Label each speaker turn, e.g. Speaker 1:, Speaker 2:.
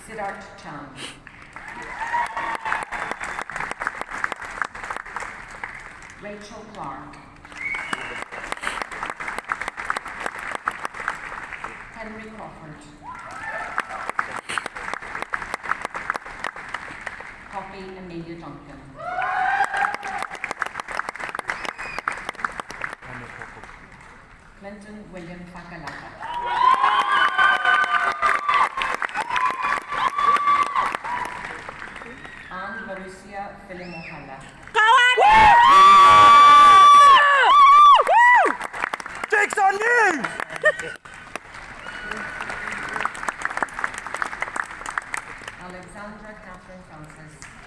Speaker 1: Siddharth Chand. Rachel Clark. Henry Crawford. Poppy Amelia Duncan. Clinton William Fakalaka. Anne Marussia Filimohala.
Speaker 2: Jake's on you!
Speaker 1: Alexandra Catherine Francis.